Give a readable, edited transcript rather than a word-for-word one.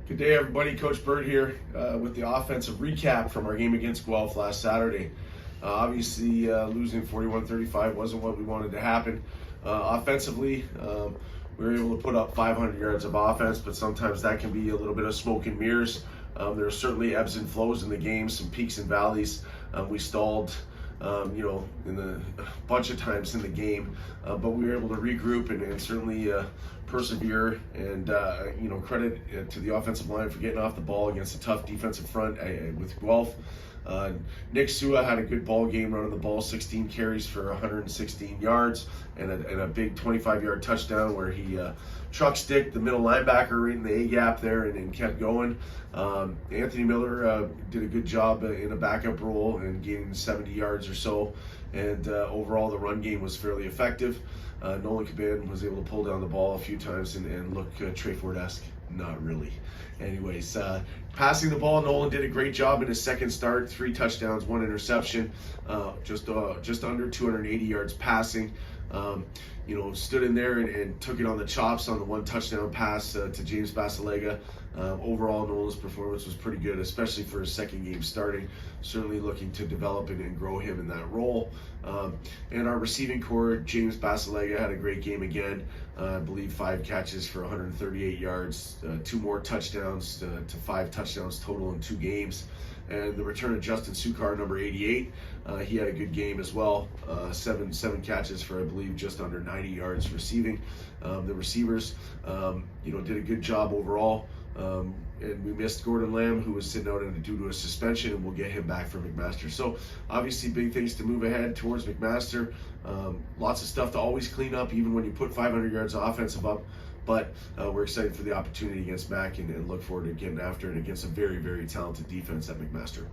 Good day, everybody. Coach Bird here with the offensive recap from our game against Guelph last Saturday. Obviously, losing 41-35 wasn't what we wanted to happen. Offensively, we were able to put up 500 yards of offense, but sometimes that can be a little bit of smoke and mirrors. There are certainly ebbs and flows in the game, some peaks and valleys. We stalled, in the bunch of times in the game, but we were able to regroup and certainly persevere. And credit to the offensive line for getting off the ball against a tough defensive front with Guelph. Nick Sua had a good ball game running the ball, 16 carries for 116 yards and a big 25-yard touchdown where he truck sticked the middle linebacker right in the A-gap there and kept going. Anthony Miller did a good job in a backup role and gaining 70 yards or so. And overall, the run game was fairly effective. Nolan Caban was able to pull down the ball a few times and look Trey Ford-esque. Not really. Anyways, passing the ball, Nolan did a great job in his second start. 3 touchdowns, 1 interception, just under 280 yards passing. Stood in there and took it on the chops on the 1 touchdown pass to James Basilega. Overall, Nolan's performance was pretty good, especially for his second game starting. Certainly looking to develop and grow him in that role. And our receiving core, James Basilega had a great game again. I believe 5 catches for 138 yards, 2 more touchdowns to 5 touchdowns total in 2 games. And the return of Justin Sukar, number 88, he had a good game as well. 7 catches for, I believe, just under 90 yards receiving. The receivers, did a good job overall. And we missed Gordon Lamb, who was sitting out due to a suspension, and we'll get him back for McMaster. So obviously big things to move ahead towards McMaster. Lots of stuff to always clean up, even when you put 500 yards of offensive up. But we're excited for the opportunity against Mac and look forward to getting after it against a very, very talented defense at McMaster.